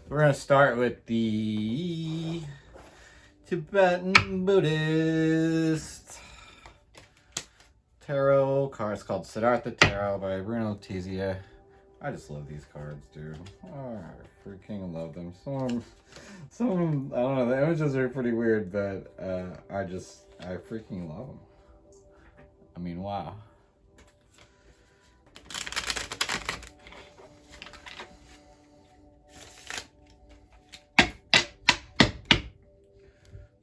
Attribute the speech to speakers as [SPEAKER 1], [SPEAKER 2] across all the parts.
[SPEAKER 1] We're going to start with the Tibetan Buddhist tarot card. It's called Siddhartha Tarot by Bruno Tizia. I just love these cards, dude. Oh, I freaking love them. Some of them, I don't know, the images are pretty weird, but I freaking love them. I mean, wow.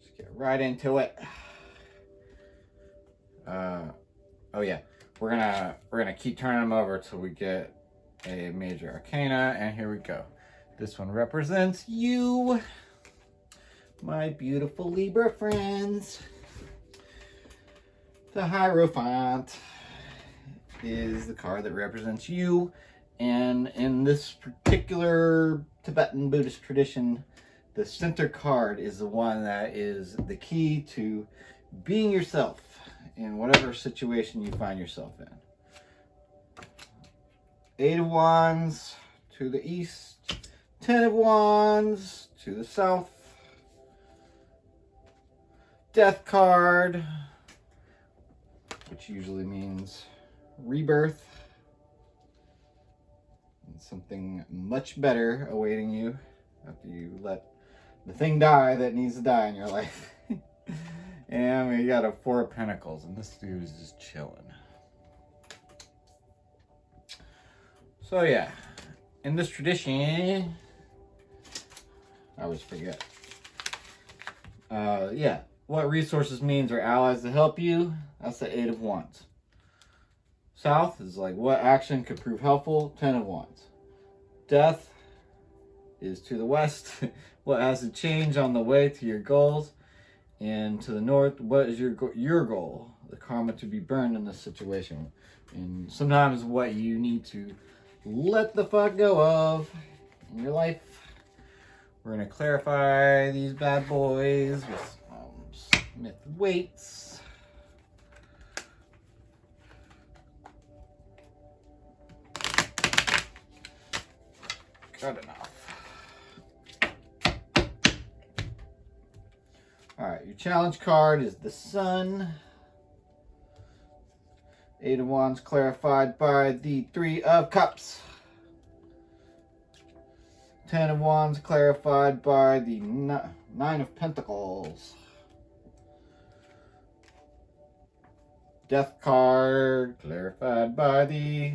[SPEAKER 1] Just get right into it. Oh yeah, we're gonna keep turning them over till we get a major arcana, and here we go. This one represents you, my beautiful Libra friends. The Hierophant is the card that represents you, and in this particular Tibetan Buddhist tradition, the center card is the one that is the key to being yourself in whatever situation you find yourself in. Eight of Wands to the east, 10 of Wands to the south, Death card, which usually means rebirth and something much better awaiting you after you let the thing die that needs to die in your life. And we got a Four of Pentacles, and this dude is just chilling. So yeah, in this tradition, I always forget. Yeah, what resources means are allies to help you. That's the Eight of Wands. South is like what action could prove helpful. 10 of Wands. Death is to the west. What has to change on the way to your goals. And to the north, what is your goal? The karma to be burned in this situation. And sometimes what you need to let the fuck go of in your life. We're going to clarify these bad boys with Smith weights. Good enough. Alright, your challenge card is the Sun. Eight of Wands clarified by the Three of Cups. 10 of Wands clarified by the Nine of Pentacles. Death card clarified by the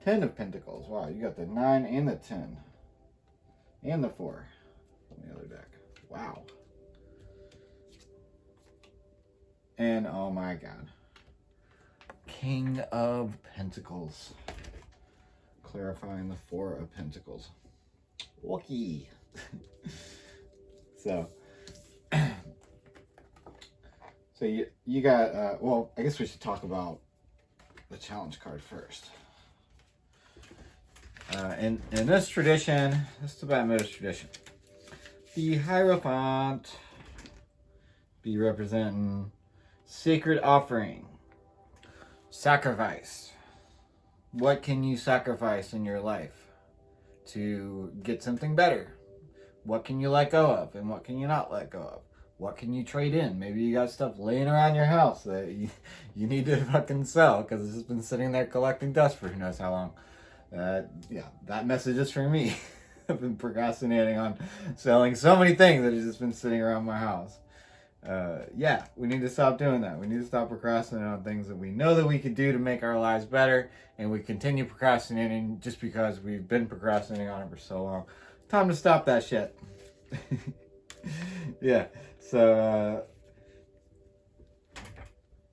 [SPEAKER 1] 10 of Pentacles. Wow, you got the 9 and the 10. And the 4 on the other deck. Wow. And oh my god. King of Pentacles. Clarifying the Four of Pentacles. Okay. So you got, well, I guess we should talk about the challenge card first. In this tradition, this Tibetan Buddhist tradition, the Hierophant be representing sacred offering, sacrifice. What can you sacrifice in your life to get something better? What can you let go of and what can you not let go of? What can you trade in? Maybe you got stuff laying around your house that you need to fucking sell because it's just been sitting there collecting dust for who knows how long. Yeah, that message is for me. I've been procrastinating on selling so many things that have just been sitting around my house. Yeah, we need to stop doing that. We need to stop procrastinating on things that we know that we could do to make our lives better, and we continue procrastinating just because we've been procrastinating on it for so long. Time to stop that shit. Yeah, so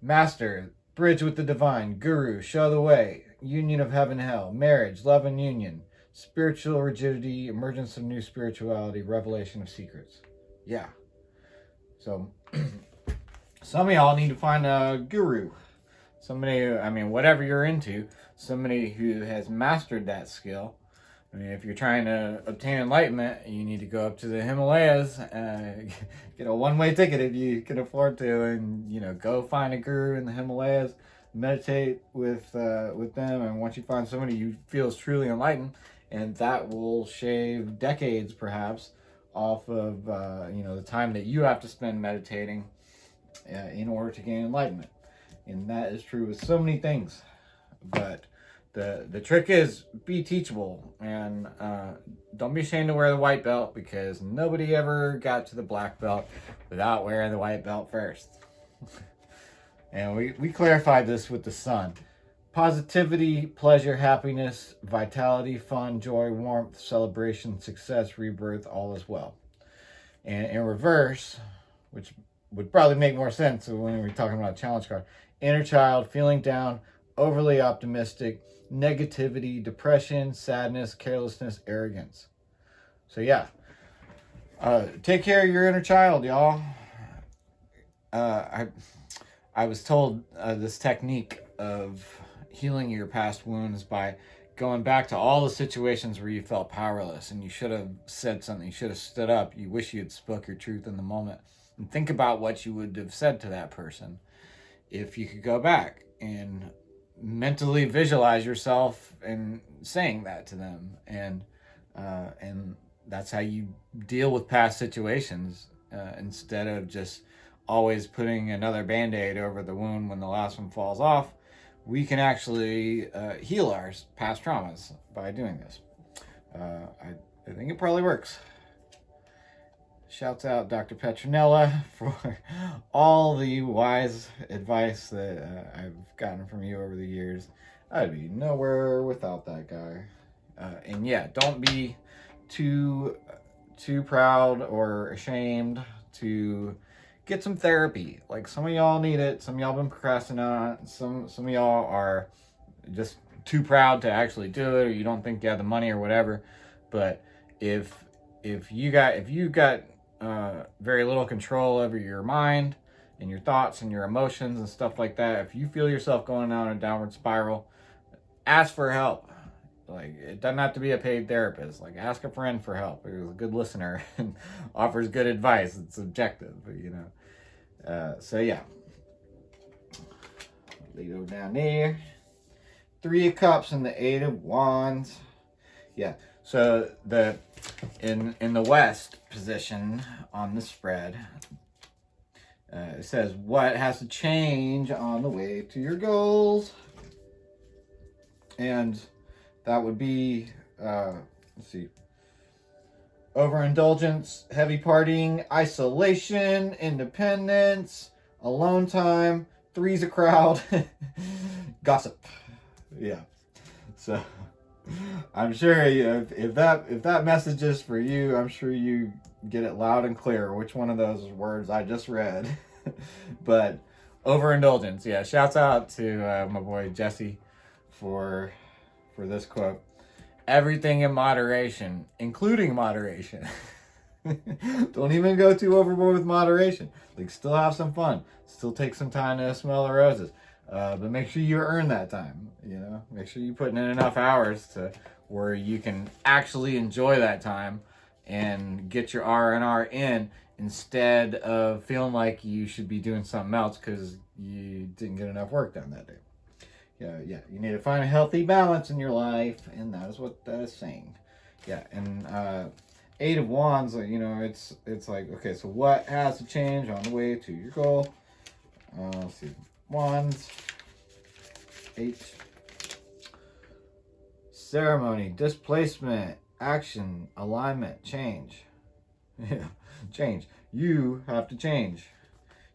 [SPEAKER 1] Master, bridge with the divine, Guru, show the way, union of heaven and hell, marriage, love and union, spiritual rigidity, emergence of new spirituality, revelation of secrets. Yeah. So, some of y'all need to find a guru. Somebody, I mean, whatever you're into, somebody who has mastered that skill. I mean, if you're trying to obtain enlightenment, you need to go up to the Himalayas, get a one-way ticket if you can afford to, and, you know, go find a guru in the Himalayas, meditate with them, and once you find somebody you feel is truly enlightened, And that will shave decades, perhaps, off of the time that you have to spend meditating in order to gain enlightenment. And that is true with so many things. But the trick is be teachable, and don't be ashamed to wear the white belt, because nobody ever got to the black belt without wearing the white belt first. And we clarified this with the sun. Positivity, pleasure, happiness, vitality, fun, joy, warmth, celebration, success, rebirth, all is well. And in reverse, which would probably make more sense when we're talking about a challenge card, inner child, feeling down, overly optimistic, negativity, depression, sadness, carelessness, arrogance. So yeah, take care of your inner child, y'all. I was told this technique of healing your past wounds by going back to all the situations where you felt powerless and you should have said something, you should have stood up, you wish you had spoke your truth in the moment, and think about what you would have said to that person if you could go back and mentally visualize yourself and saying that to them. And that's how you deal with past situations, instead of just always putting another band-aid over the wound when the last one falls off. We can actually heal our past traumas by doing this. I think it probably works. Shouts out Dr. Petronella for all the wise advice that I've gotten from you over the years. I'd be nowhere without that guy. And yeah, don't be too proud or ashamed to get some therapy. Like, some of y'all need it. Some of y'all been procrastinating on it. Some of y'all are just too proud to actually do it, or you don't think you have the money or whatever. But if you got very little control over your mind and your thoughts and your emotions and stuff like that, if you feel yourself going down a downward spiral, ask for help. Like, it doesn't have to be a paid therapist. Like, ask a friend for help who's a good listener and offers good advice. It's objective, so yeah. Leo down there. 3 of Cups and the 8 of Wands. Yeah. So in the West position on the spread, it says what has to change on the way to your goals, and that would be, let's see, overindulgence, heavy partying, isolation, independence, alone time, three's a crowd, gossip. Yeah. So I'm sure if that message is for you, I'm sure you get it loud and clear which one of those words I just read. But overindulgence, yeah. Shouts out to my boy Jesse for this quote. Everything in moderation, including moderation. Don't even go too overboard with moderation. Like, still have some fun. Still take some time to smell the roses. But make sure you earn that time, Make sure you're putting in enough hours to where you can actually enjoy that time and get your R&R in, instead of feeling like you should be doing something else because you didn't get enough work done that day. Yeah. You need to find a healthy balance in your life, and that is what that is saying. Yeah, and 8 of Wands, it's like, okay, so what has to change on the way to your goal? Let's see. Wands, 8. Ceremony, displacement, action, alignment, change. Yeah, change. You have to change.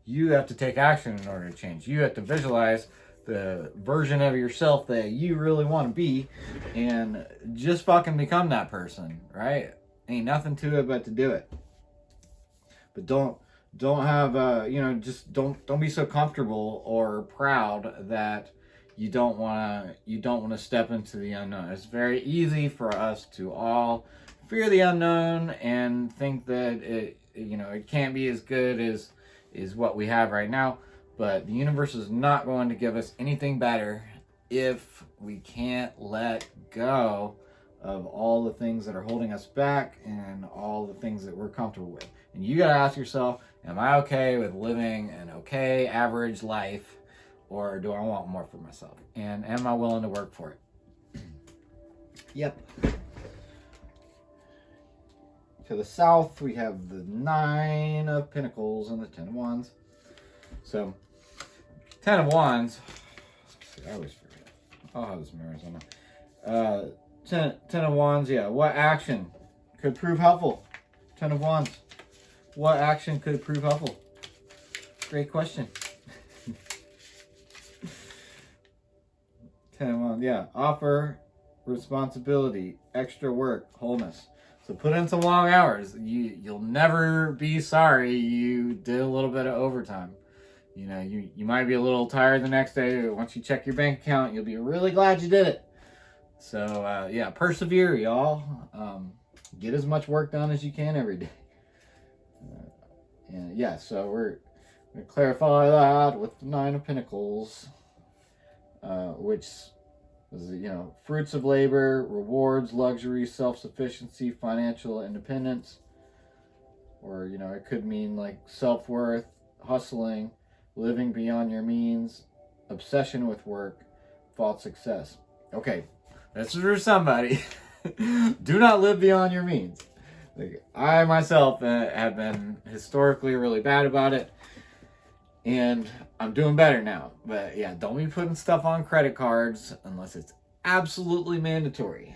[SPEAKER 1] You have to take action in order to change. You have to visualize the version of yourself that you really want to be, and just fucking become that person, right? Ain't nothing to it but to do it. But don't have just don't be so comfortable or proud that you don't want to step into the unknown. It's very easy for us to all fear the unknown and think that it can't be as good as what we have right now. But the universe is not going to give us anything better if we can't let go of all the things that are holding us back and all the things that we're comfortable with. And you got to ask yourself, am I okay with living an okay average life, or do I want more for myself? And am I willing to work for it? Yep. To the south, we have the 9 of Pentacles and the 10 of Wands. So, 10 of Wands. I always forget. I'll have this mirrors on. 10 of Wands, yeah. What action could prove helpful? 10 of Wands. What action could prove helpful? Great question. 10 of Wands, yeah. Offer, responsibility, extra work, wholeness. So put in some long hours. You'll never be sorry you did a little bit of overtime. You know, you might be a little tired the next day. Once you check your bank account, you'll be really glad you did it. So, yeah, persevere, y'all. Get as much work done as you can every day. And yeah, so we're going to clarify that with the 9 of Pentacles, which is, you know, fruits of labor, rewards, luxury, self-sufficiency, financial independence. Or, you know, it could mean like self-worth, hustling, living beyond your means, obsession with work, false success. Okay, this is for somebody. Do not live beyond your means. Like, I myself have been historically really bad about it, and I'm doing better now. But yeah, don't be putting stuff on credit cards unless it's absolutely mandatory.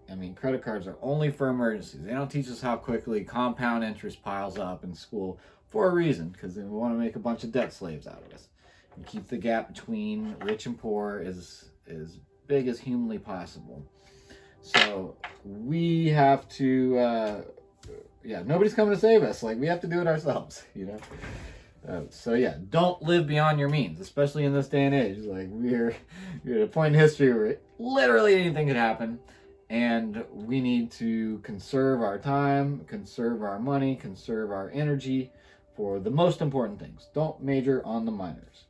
[SPEAKER 1] I mean, credit cards are only for emergencies. They don't teach us how quickly compound interest piles up in school for a reason, because they want to make a bunch of debt slaves out of us and keep the gap between rich and poor as big as humanly possible. So we have to, yeah, nobody's coming to save us. Like, we have to do it ourselves, you know? So yeah, don't live beyond your means, especially in this day and age. Like, we're at a point in history where literally anything could happen, and we need to conserve our time, conserve our money, conserve our energy for the most important things. Don't major on the minors.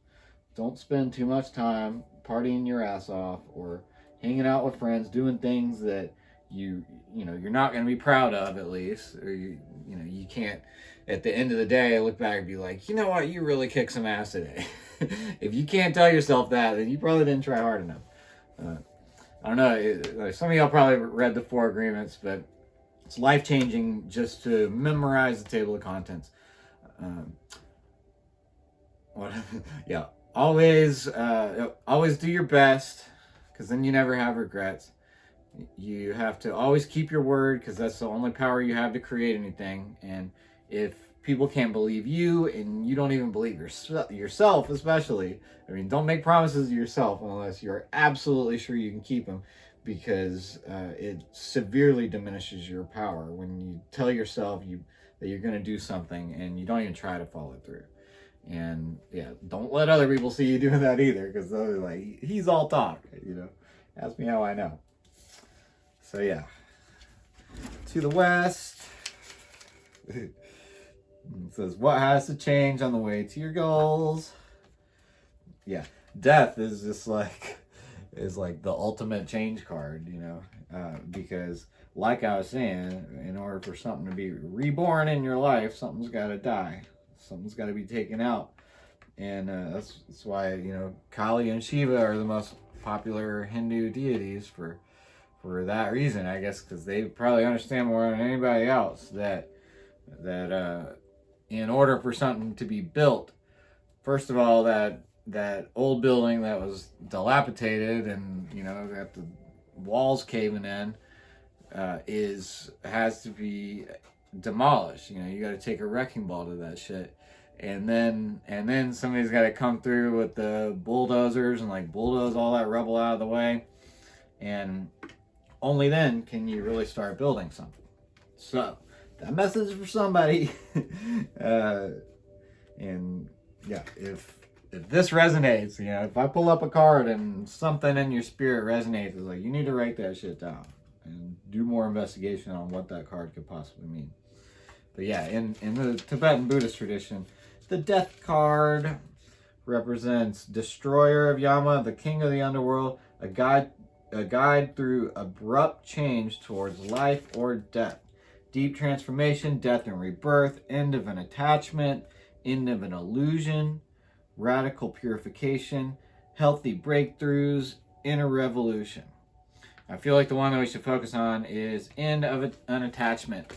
[SPEAKER 1] Don't spend too much time partying your ass off or hanging out with friends, doing things that you know you're not going to be proud of, at least, or you know you can't at the end of the day look back and be like, you know what, you really kicked some ass today. If you can't tell yourself that, then you probably didn't try hard enough. I don't know, some of y'all probably read the 4 agreements, but it's life-changing just to memorize the table of contents. Yeah, always do your best, because then you never have regrets. You have to always keep your word, because that's the only power you have to create anything. And if people can't believe you, and you don't even believe yourself especially, I mean, don't make promises to yourself unless you're absolutely sure you can keep them, because it severely diminishes your power when you tell yourself that you're going to do something and you don't even try to follow through. And yeah, don't let other people see you doing that either, because they're like, he's all talk, you know. Ask me how I know. So yeah, to the west. It says, what has to change on the way to your goals? Yeah, death is just like the ultimate change card, you know, because like I was saying, in order for something to be reborn in your life, something's got to die. Something's got to be taken out. And that's why, you know, Kali and Shiva are the most popular Hindu deities for that reason, I guess, because they probably understand more than anybody else that in order for something to be built, first of all, that old building that was dilapidated and, you know, got the walls caving in, has to be demolished. You know, you got to take a wrecking ball to that shit, and then somebody's got to come through with the bulldozers and like bulldoze all that rubble out of the way, and only then can you really start building something. So that message is for somebody. And yeah, if this resonates, you know, if I pull up a card and something in your spirit resonates, it's like, you need to write that shit down and do more investigation on what that card could possibly mean. But yeah, in the Tibetan Buddhist tradition, the death card represents destroyer of Yama, the king of the underworld, a guide through abrupt change towards life or death. Deep transformation, death and rebirth, end of an attachment, end of an illusion, radical purification, healthy breakthroughs, inner revolution. I feel like the one that we should focus on is end of an attachment.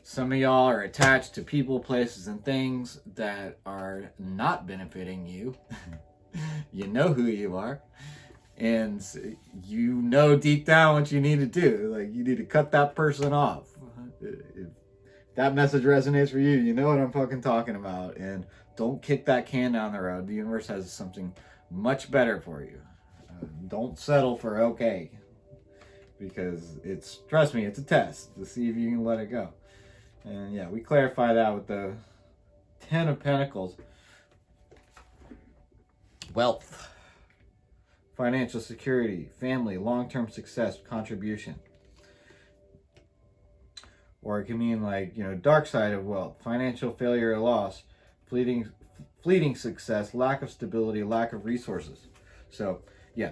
[SPEAKER 1] Some of y'all are attached to people, places, and things that are not benefiting you. You know who you are. And you know deep down what you need to do. Like, you need to cut that person off. If that message resonates for you, you know what I'm fucking talking about. And don't kick that can down the road. The universe has something much better for you. Don't settle for okay. Because trust me, it's a test to see if you can let it go. And yeah, we clarify that with the Ten of Pentacles. Wealth, financial security, family, long-term success, contribution. Or it can mean like, dark side of wealth, financial failure or loss, fleeting success, lack of stability, lack of resources. So yeah,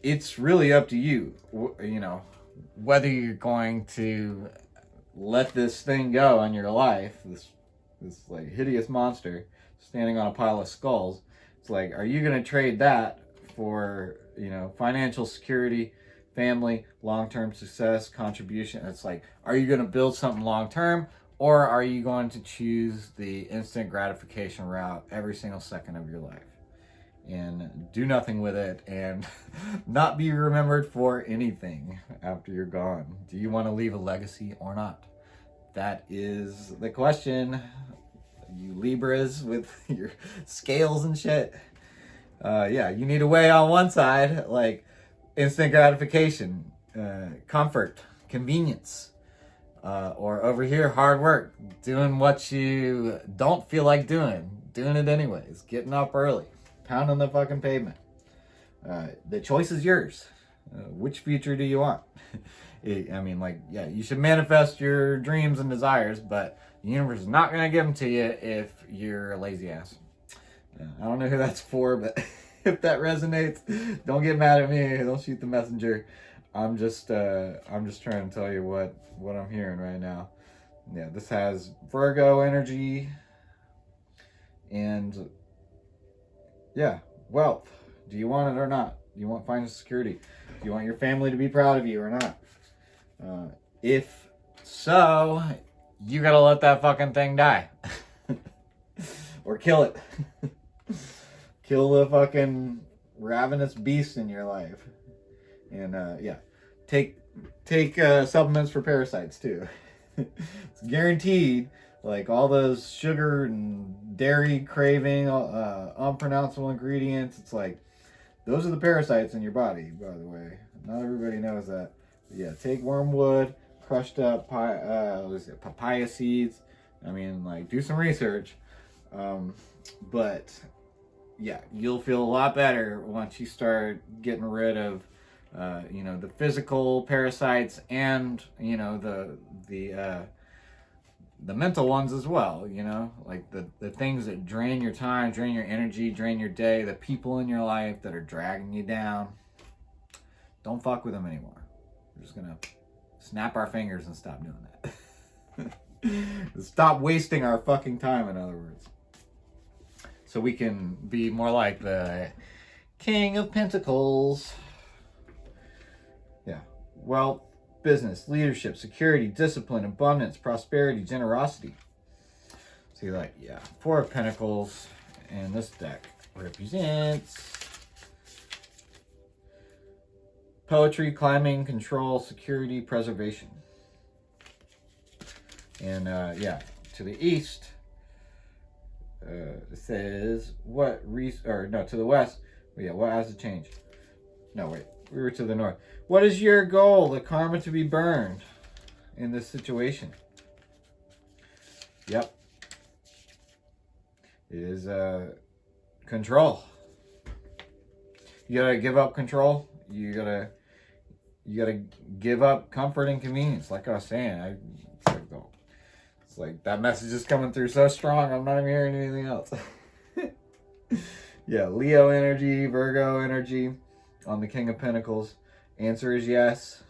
[SPEAKER 1] it's really up to you, whether you're going to let this thing go in your life, this like hideous monster standing on a pile of skulls. It's like, are you going to trade that for, financial security, family, long-term success, contribution? It's like, are you going to build something long-term, or are you going to choose the instant gratification route every single second of your life and do nothing with it and not be remembered for anything after you're gone? Do you want to leave a legacy or not? That is the question. You Libras with your scales and shit. Yeah, you need to weigh on one side, like instant gratification, comfort, convenience. Or over here, hard work, doing what you don't feel like doing it anyways, getting up early, pounding the fucking pavement. The choice is yours. Which future do you want? You should manifest your dreams and desires, but the universe is not going to give them to you if you're a lazy ass. I don't know who that's for, but if that resonates, don't get mad at me. Don't shoot the messenger. I'm just trying to tell you what I'm hearing right now. Yeah, this has Virgo energy, and yeah, wealth. Do you want it or not? Do you want financial security? Do you want your family to be proud of you or not? If so, you gotta let that fucking thing die. Or kill it. Kill the fucking ravenous beast in your life. And take supplements for parasites too. It's guaranteed. Like all those sugar and dairy craving, unpronounceable ingredients. It's like, those are the parasites in your body, by the way. Not everybody knows that. But yeah, take wormwood, crushed up papaya seeds. Do some research. But yeah, you'll feel a lot better once you start getting rid of, the physical parasites and, the mental ones as well, like the things that drain your time, drain your energy, drain your day, the people in your life that are dragging you down. Don't fuck with them anymore. We're just gonna snap our fingers and stop doing that. Stop wasting our fucking time, in other words. So we can be more like the King of Pentacles. Yeah. Wealth, business, leadership, security, discipline, abundance, prosperity, generosity. See, Four of Pentacles, and this deck represents poetry, climbing, control, security, preservation. And to the east, it says to the west. What has to change? No, wait. We were to the north. What is your goal? The karma to be burned in this situation. Yep. It is control. You gotta give up control. You gotta give up comfort and convenience. Like I was saying, it's like that message is coming through so strong. I'm not even hearing anything else. Yeah, Leo energy, Virgo energy on the King of Pentacles. Answer is yes.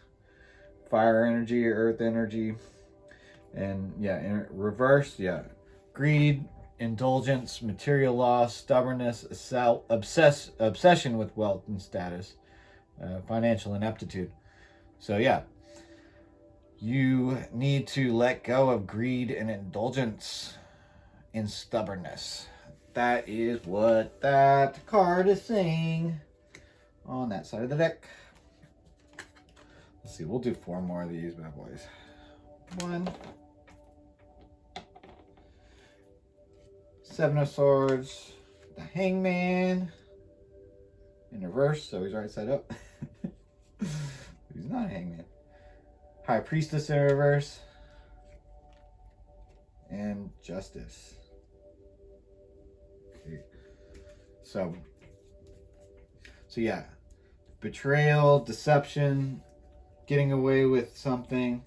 [SPEAKER 1] Fire energy, earth energy. And in reverse, greed, indulgence, material loss, stubbornness, obsession with wealth and status, financial ineptitude. So yeah, you need to let go of greed and indulgence and stubbornness. That is what that card is saying on that side of the deck. Let's see, we'll do 4 more of these bad boys. 1, 7 of Swords, the Hangman in reverse, so he's right side up. He's not a hangman. High Priestess in reverse, and Justice. Okay. So yeah, betrayal, deception, getting away with something,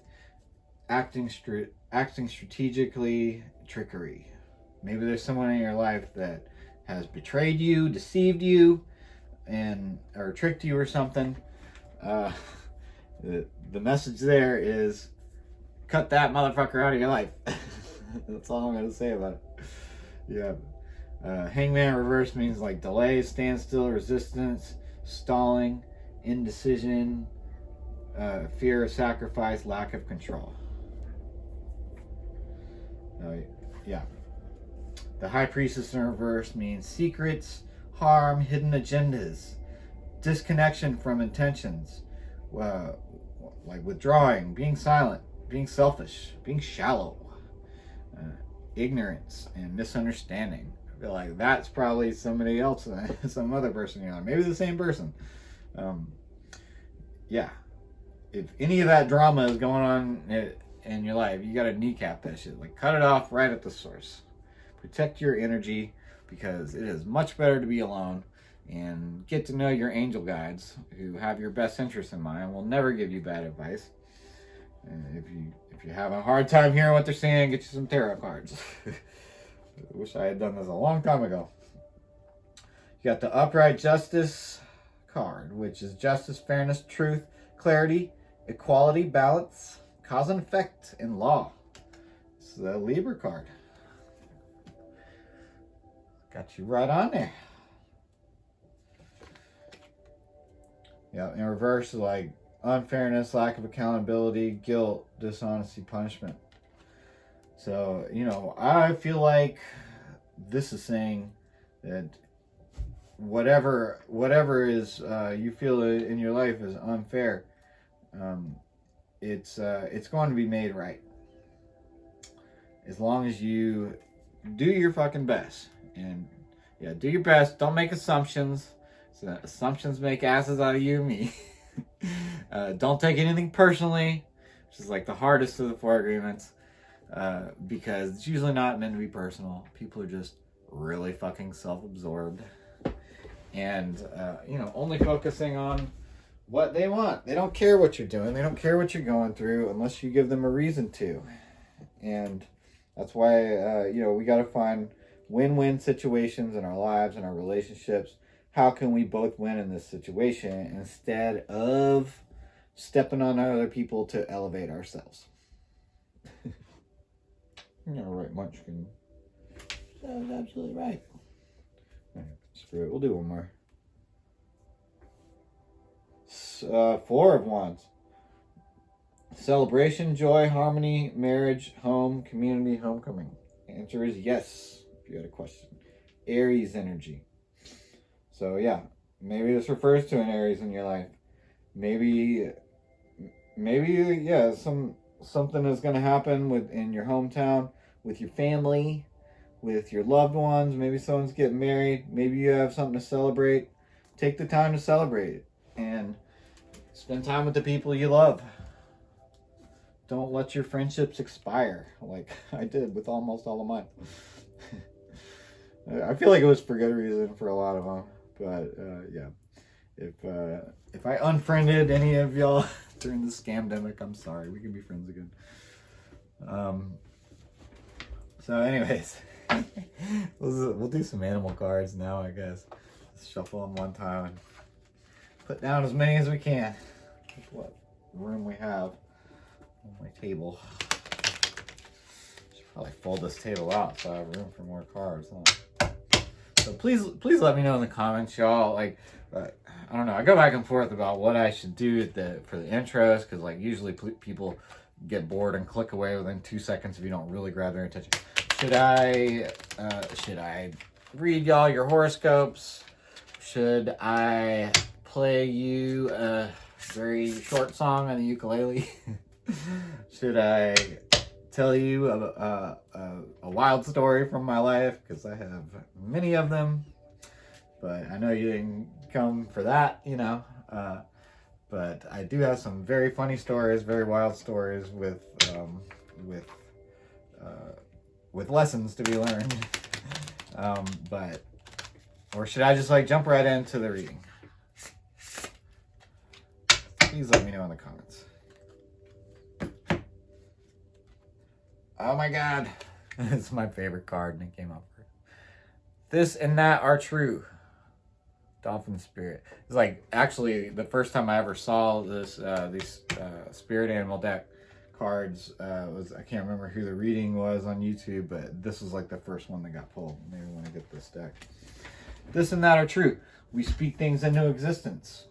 [SPEAKER 1] acting strategically, trickery. Maybe there's someone in your life that has betrayed you, deceived you, or tricked you or something. The message there is cut that motherfucker out of your life. That's all I'm going to say about it. Yeah. Hangman reverse means like delay, standstill, resistance, stalling, indecision, fear of sacrifice, lack of control. Yeah. The High Priestess in reverse means secrets, harm, hidden agendas, disconnection from intentions, like withdrawing, being silent, being selfish, being shallow, ignorance, and misunderstanding. I feel like that's probably somebody else, some other person you're on. Maybe the same person. Yeah. If any of that drama is going on in your life, you got to kneecap that shit. Like, cut it off right at the source. Protect your energy, because it is much better to be alone and get to know your angel guides who have your best interests in mind, will never give you bad advice. And if you're having a hard time hearing what they're saying, get you some tarot cards. I wish I had done this a long time ago. You got the Upright Justice card, which is justice, fairness, truth, clarity, equality, balance, cause and effect, and law. It's the Libra card. Got you right on there. Yeah, in reverse, like unfairness, lack of accountability, guilt, dishonesty, punishment. So, I feel like this is saying that whatever is you feel in your life is unfair, it's going to be made right, as long as you do your fucking best. And yeah, do your best. Don't make assumptions. So assumptions make asses out of you and me. Don't take anything personally, which is like the hardest of the 4 agreements, because it's usually not meant to be personal. People are just really fucking self-absorbed, and only focusing on what they want. They don't care what you're doing. They don't care what you're going through unless you give them a reason to. And that's why we got to find win-win situations in our lives and our relationships. How can we both win in this situation instead of stepping on other people to elevate ourselves? You're right, Munchkin. That was absolutely right. All right, screw it. We'll do one more. 4 of Wands. Celebration, joy, harmony, marriage, home, community, homecoming. Answer is yes, if you had a question. Aries energy. So yeah, maybe this refers to an Aries in your life. Maybe yeah, something is going to happen in your hometown, with your family, with your loved ones. Maybe someone's getting married. Maybe you have something to celebrate. Take the time to celebrate it and spend time with the people you love. Don't let your friendships expire like I did with almost all of mine. I feel like it was for good reason for a lot of them. But yeah, if I unfriended any of y'all during the scamdemic, I'm sorry. We can be friends again. So anyways, we'll do some animal cards now, I guess. Let's shuffle them one time and put down as many as we can. What room we have on my table. Should probably fold this table out so I have room for more cards, huh? So please let me know in the comments, y'all. Like, I don't know. I go back and forth about what I should do for the intros, because like usually people get bored and click away within 2 seconds if you don't really grab their attention. Should I read y'all your horoscopes? Should I play you a very short song on the ukulele? Should I tell you a wild story from my life? Because I have many of them, but I know you didn't come for that, you know. But I do have some very funny stories, very wild stories with lessons to be learned. Or should I just like jump right into the reading? Please let me know in the comments. Oh my God, it's my favorite card, and it came up. This and that are true. Dolphin spirit. It's like actually the first time I ever saw these spirit animal deck cards was, I can't remember who the reading was on YouTube, but this was like the first one that got pulled. Maybe when I get this deck. This and that are true. We speak things into existence.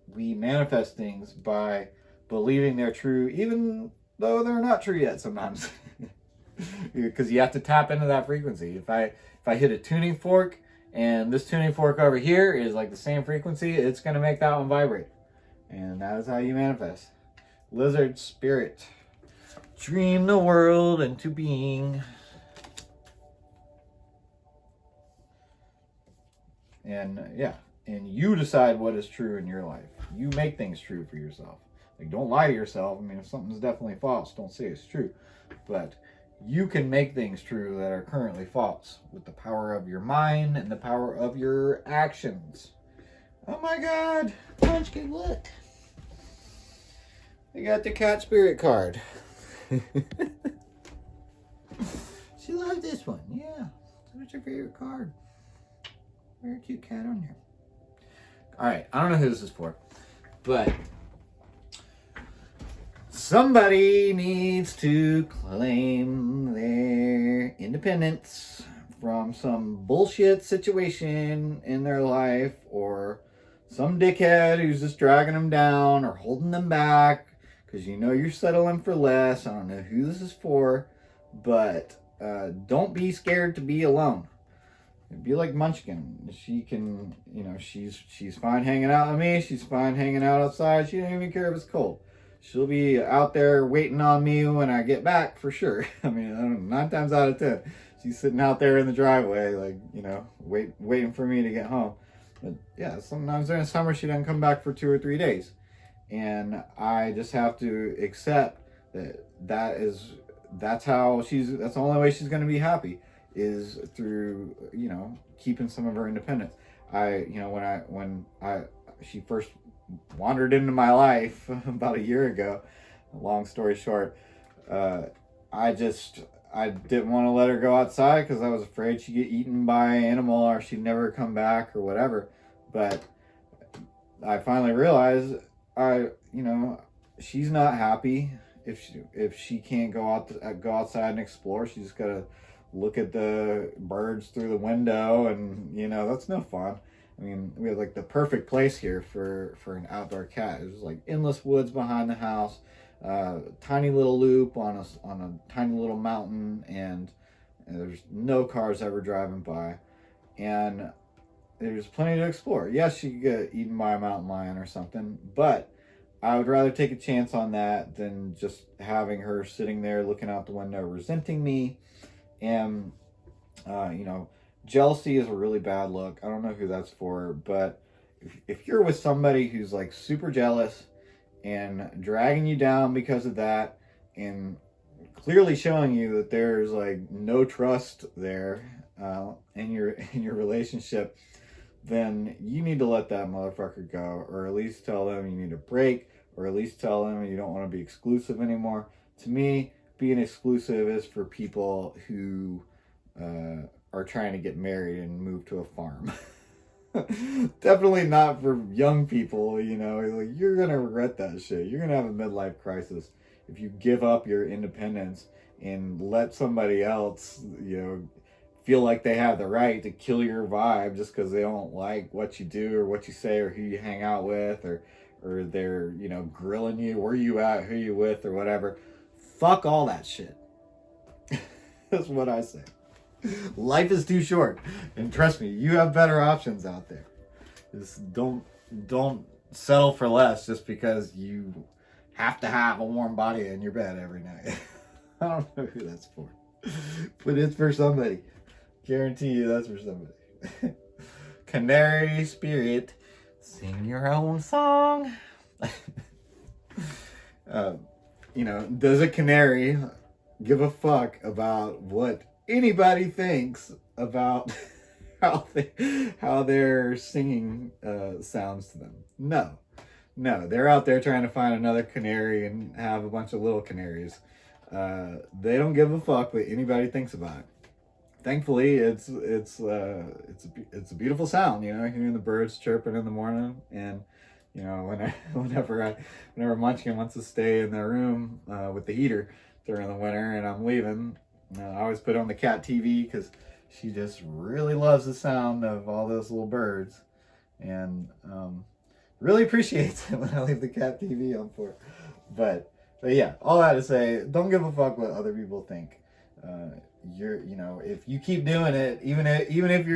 [SPEAKER 1] We manifest things by believing they're true, even though they're not true yet sometimes. Because you have to tap into that frequency. If I hit a tuning fork, and this tuning fork over here is like the same frequency, it's going to make that one vibrate. And that is how you manifest. Lizard spirit. Dream the world into being. And yeah, and you decide what is true in your life. You make things true for yourself. Like, don't lie to yourself. I mean, if something's definitely false, don't say it's true. But you can make things true that are currently false with the power of your mind and the power of your actions. Oh my God, Munchkin, look. They got the cat spirit card. She loves this one, yeah. So what's your favorite card? Very cute cat on here. All right, I don't know who this is for, but somebody needs to claim their independence from some bullshit situation in their life, or some dickhead who's just dragging them down or holding them back because you know you're settling for less. I don't know who this is for, but don't be scared to be alone. Be like Munchkin. She can, you know, she's fine hanging out with me. She's fine hanging out outside. She don't even care if it's cold. She'll be out there waiting on me when I get back for sure. I mean, I don't know, 9 times out of 10, she's sitting out there in the driveway, like, you know, waiting for me to get home. But yeah, sometimes during the summer she doesn't come back for 2 or 3 days, and I just have to accept that's how that's the only way she's going to be happy, is through, you know, keeping some of her independence. When she first wandered into my life about a year ago, long story short, I didn't want to let her go outside because I was afraid she'd get eaten by an animal or she'd never come back or whatever. But I finally realized she's not happy if she can't go outside and explore. She's just gotta look at the birds through the window, and you know, that's no fun. I mean, we have like the perfect place here for an outdoor cat. There's like endless woods behind the house, tiny little loop on a tiny little mountain, and there's no cars ever driving by, and there's plenty to explore. Yes, she could get eaten by a mountain lion or something, but I would rather take a chance on that than just having her sitting there looking out the window resenting me. And jealousy is a really bad look. I don't know who that's for, but if you're with somebody who's like super jealous and dragging you down because of that, and clearly showing you that there's like no trust there in your relationship, then you need to let that motherfucker go, or at least tell them you need a break, or at least tell them you don't want to be exclusive anymore. To me, being exclusive is for people who are trying to get married and move to a farm. Definitely not for young people, you know. Like, you're gonna regret that shit. You're gonna have a midlife crisis if you give up your independence and let somebody else, you know, feel like they have the right to kill your vibe just because they don't like what you do or what you say or who you hang out with, or they're, you know, grilling you, where you at, who you with, or whatever. Fuck all that shit. That's what I say. Life is too short, and trust me, you have better options out there. Just don't settle for less just because you have to have a warm body in your bed every night. I don't know who that's for, but it's for somebody. Guarantee you that's for somebody. Canary spirit, sing your own song. You know, does a canary give a fuck about what anybody thinks about how their singing sounds to them? No, they're out there trying to find another canary and have a bunch of little canaries. They don't give a fuck what anybody thinks about it. Thankfully, it's a beautiful sound, you know, hearing the birds chirping in the morning. And you know, whenever Munchkin wants to stay in their room with the heater during the winter and I'm leaving, I always put on the cat TV because she just really loves the sound of all those little birds, and really appreciates it when I leave the cat TV on for her. But yeah, all that to say, don't give a fuck what other people think. You know, if you keep doing it, even if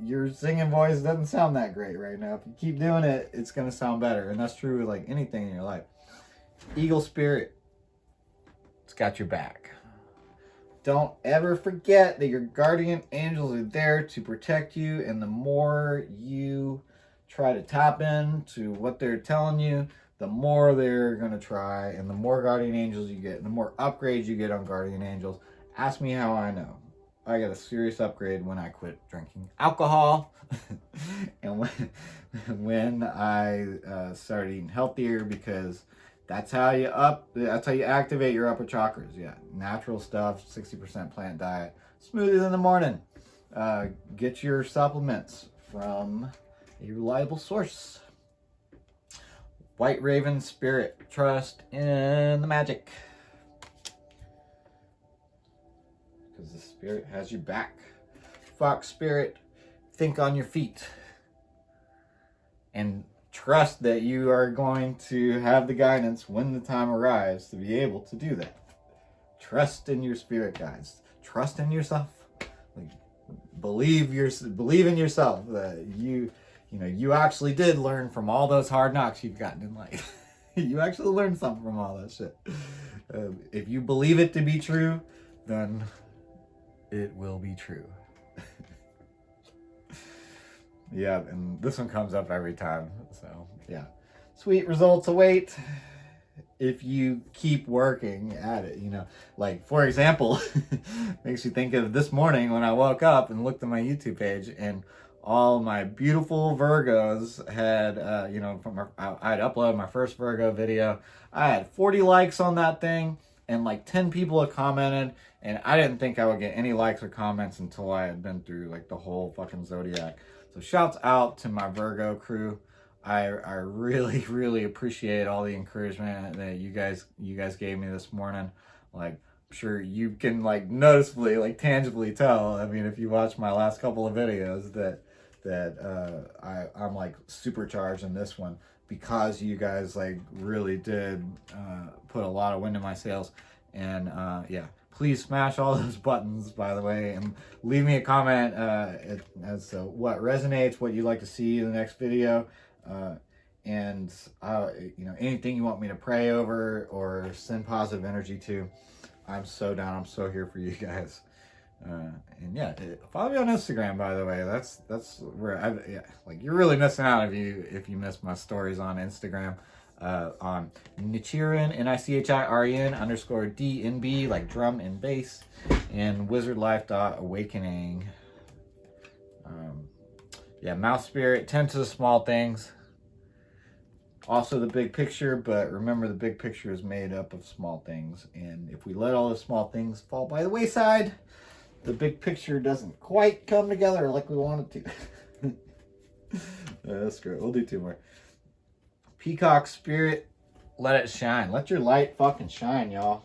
[SPEAKER 1] your singing voice doesn't sound that great right now, if you keep doing it, it's gonna sound better. And that's true with like anything in your life. Eagle spirit, it's got your back. Don't ever forget that your guardian angels are there to protect you, and the more you try to tap into what they're telling you, the more they're gonna try, and the more guardian angels you get, and the more upgrades you get on guardian angels. Ask me how I know. I got a serious upgrade when I quit drinking alcohol, and when I started eating healthier, because that's how you activate your upper chakras. Yeah, natural stuff, 60% plant diet, smoothies in the morning. Get your supplements from a reliable source. White Raven spirit, trust in the magic, because the spirit has your back. Fox spirit, think on your feet and trust that you are going to have the guidance when the time arrives to be able to do that. Trust in your spirit guides. Trust in yourself. Like, believe in yourself that you actually did learn from all those hard knocks you've gotten in life. You actually learned something from all that shit. If you believe it to be true, then it will be true. Yeah, and this one comes up every time. So, yeah. Sweet results await if you keep working at it, you know. Like, for example, makes you think of this morning when I woke up and looked at my YouTube page, and all my beautiful Virgos had, I had uploaded my first Virgo video. I had 40 likes on that thing, and like 10 people had commented, and I didn't think I would get any likes or comments until I had been through like the whole fucking zodiac. So shouts out to my Virgo crew. I really, really appreciate all the encouragement that you guys gave me this morning. Like, I'm sure you can like noticeably, like tangibly tell. I mean, if you watch my last couple of videos, that I'm like supercharged in this one, because you guys like really did put a lot of wind in my sails. And yeah, please smash all those buttons, by the way, and leave me a comment as to what resonates, what you'd like to see in the next video, and anything you want me to pray over or send positive energy to. I'm so down. I'm so here for you guys. And yeah, follow me on Instagram, by the way. That's where you're really missing out if you miss my stories on Instagram. On Nichiren, NICHIREN_DNB, like drum and bass, and wizardlife.awakening. Mouse spirit, tend to the small things, also the big picture, but remember the big picture is made up of small things, and if we let all the small things fall by the wayside, the big picture doesn't quite come together like we want it to. That's great. We'll do two more. Peacock spirit, let it shine. Let your light fucking shine, y'all.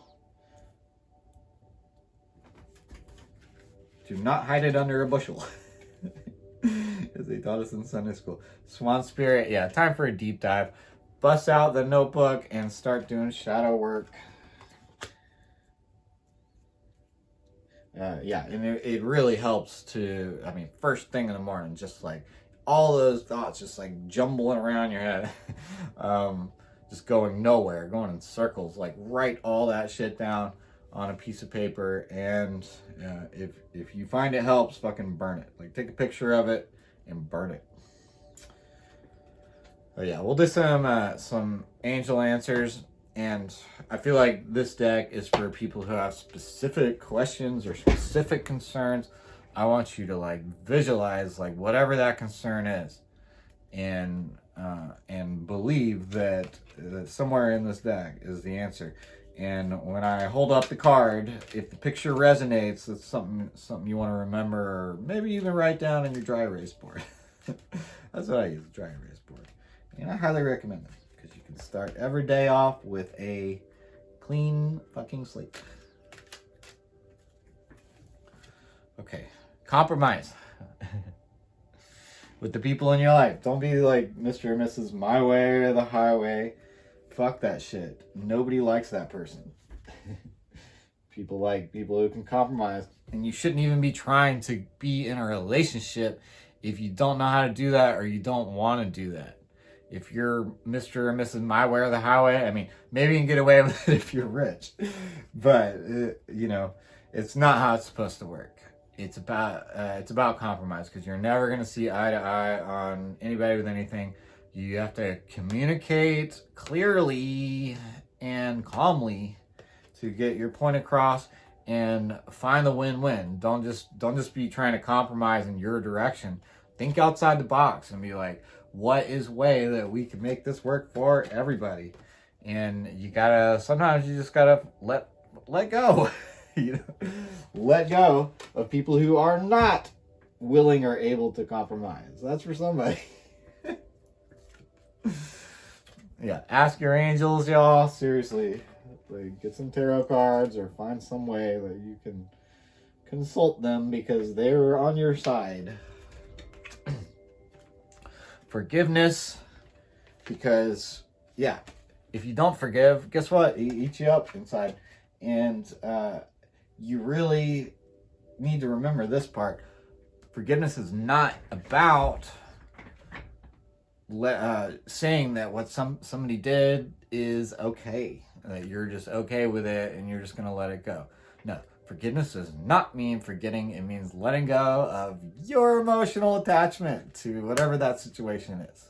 [SPEAKER 1] Do not hide it under a bushel. As they taught us in Sunday school. Swan spirit, yeah, time for a deep dive. Bust out the notebook and start doing shadow work. Yeah, and it really helps to, I mean, first thing in the morning, just like all those thoughts just like jumbling around your head. Just going nowhere, going in circles. Like write all that shit down on a piece of paper, and if you find it helps, fucking burn it. Like take a picture of it and burn it. Oh yeah, we'll do some angel answers, and I feel like this deck is for people who have specific questions or specific concerns. I want you to like visualize like whatever that concern is, and believe that somewhere in this deck is the answer. And when I hold up the card, if the picture resonates, it's something you want to remember, or maybe even write down in your dry erase board. That's what I use, dry erase board. And I highly recommend this because you can start every day off with a clean fucking slate. Okay, compromise with the people in your life. Don't be like Mr. or Mrs. My Way or the Highway. Fuck that shit. Nobody likes that person. People like people who can compromise. And you shouldn't even be trying to be in a relationship if you don't know how to do that or you don't want to do that. If you're Mr. or Mrs. My Way or the Highway, I mean, maybe you can get away with it if you're rich. But, you know, it's not how it's supposed to work. It's about compromise, because you're never going to see eye to eye on anybody with anything. You have to communicate clearly and calmly to get your point across and find the win-win. Don't just be trying to compromise in your direction. Think outside the box and be like, what is way that we can make this work for everybody? And sometimes you just gotta let go. You know, let go of people who are not willing or able to compromise. That's for somebody. Yeah, ask your angels, y'all. Seriously, like, get some tarot cards or find some way that you can consult them, because they're on your side. Forgiveness, because yeah, if you don't forgive, guess what? It eats you up inside. And you really need to remember this part. Forgiveness is not about saying that what somebody did is okay, that you're just okay with it and you're just going to let it go. No, forgiveness does not mean forgetting. It means letting go of your emotional attachment to whatever that situation is.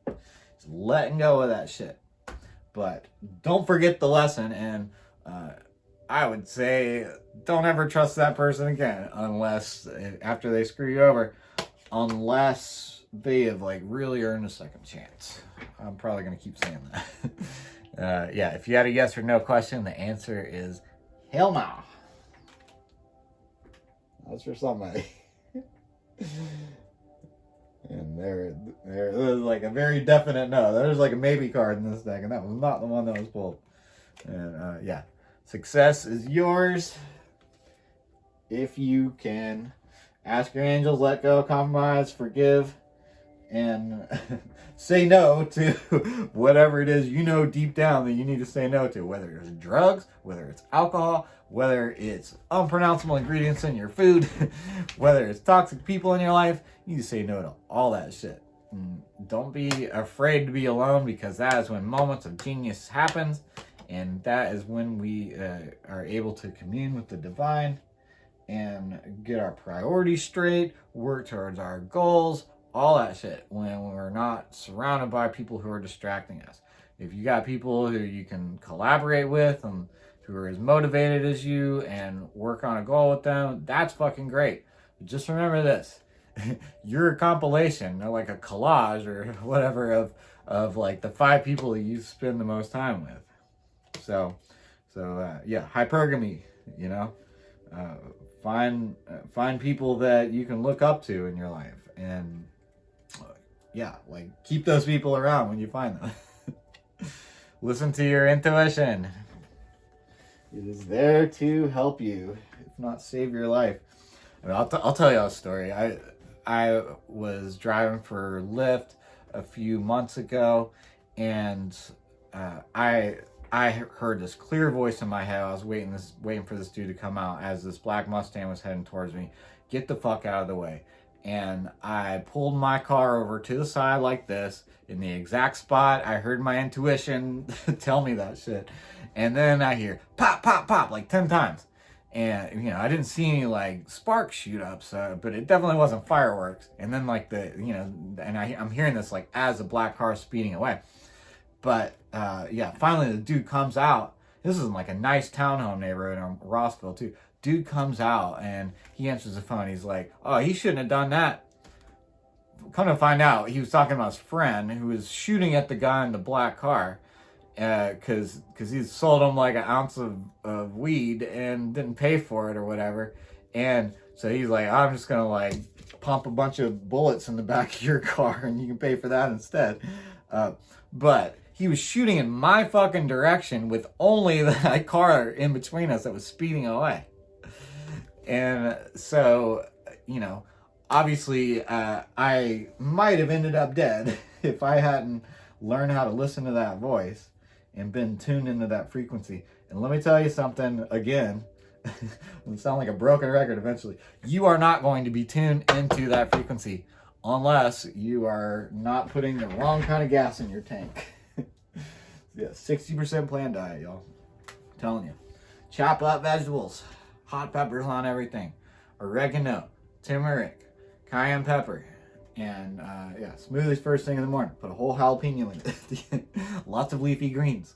[SPEAKER 1] Just letting go of that shit. But don't forget the lesson, and I would say don't ever trust that person again, unless after they screw you over, unless they have like really earned a second chance. I'm probably going to keep saying that. Yeah, if you had a yes or no question, the answer is hell no. That's for somebody. And there's like a very definite no. There's like a maybe card in this deck, and that was not the one that was pulled. And yeah, success is yours if you can ask your angels, let go, compromise, forgive, and say no to whatever it is you know deep down that you need to say no to, whether it's drugs, whether it's alcohol, whether it's unpronounceable ingredients in your food, whether it's toxic people in your life. You need to say no to all that shit. And don't be afraid to be alone, because that is when moments of genius happens, and that is when we are able to commune with the divine and get our priorities straight, work towards our goals, all that shit, when we're not surrounded by people who are distracting us. If you got people who you can collaborate with and who are as motivated as you and work on a goal with them, that's fucking great. But just remember this. You're a compilation, or like a collage or whatever of like the 5 people that you spend the most time with. So yeah, hypergamy, you know, find people that you can look up to in your life, and yeah, like keep those people around when you find them. Listen to your intuition. It is there to help you, if not save your life. I mean, I'll tell you a story. I was driving for Lyft a few months ago, and I heard this clear voice in my head. I was waiting for this dude to come out as this black Mustang was heading towards me. Get the fuck out of the way. And I pulled my car over to the side like this, in the exact spot I heard my intuition tell me that shit. And then I hear pop, pop, pop like 10 times. And, you know, I didn't see any like sparks shoot up, so, but it definitely wasn't fireworks. And then like and I'm hearing this like as the black car is speeding away. But yeah, finally the dude comes out. This is in like a nice townhome neighborhood in Rossville too. Dude comes out and he answers the phone. He's like, oh, he shouldn't have done that. Come to find out, he was talking about his friend who was shooting at the guy in the black car because he sold him like an ounce of weed and didn't pay for it or whatever. And so he's like, I'm just going to like pump a bunch of bullets in the back of your car and you can pay for that instead. But he was shooting in my fucking direction with only that car in between us that was speeding away. And so, you know, obviously I might have ended up dead if I hadn't learned how to listen to that voice and been tuned into that frequency. And let me tell you something again, it'll sound like a broken record eventually. You are not going to be tuned into that frequency unless you are not putting the wrong kind of gas in your tank. Yeah, 60% plant diet, y'all. I'm telling you. Chop up vegetables, hot peppers on everything, oregano, turmeric, cayenne pepper, and yeah, smoothies first thing in the morning. Put a whole jalapeno in it. Lots of leafy greens.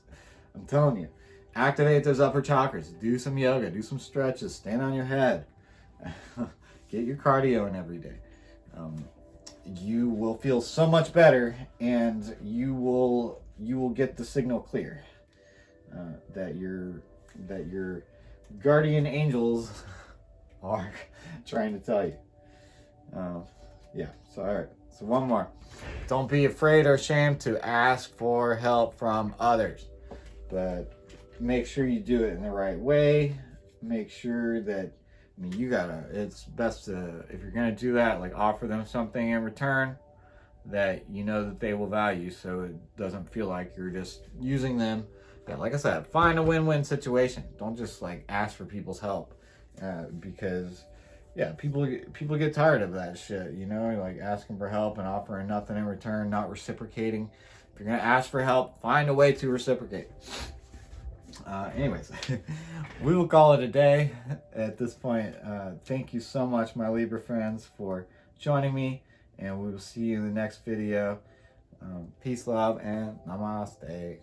[SPEAKER 1] I'm telling you. Activate those upper chakras. Do some yoga. Do some stretches. Stand on your head. Get your cardio in every day. You will feel so much better, and you will get the signal clear that your guardian angels are trying to tell you. Yeah, so all right. So one more. Don't be afraid or ashamed to ask for help from others, but make sure you do it in the right way. Make sure that, I mean, it's best to, if you're going to do that, like offer them something in return that you know that they will value, so it doesn't feel like you're just using them. Yeah, like I said, find a win-win situation. Don't just like ask for people's help, because yeah, people get tired of that shit, you know, like asking for help and offering nothing in return, not reciprocating. If you're gonna ask for help, find a way to reciprocate. Anyways, we will call it a day at this point. Thank you so much, my Libra friends, for joining me, and we will see you in the next video. Peace, love, and namaste.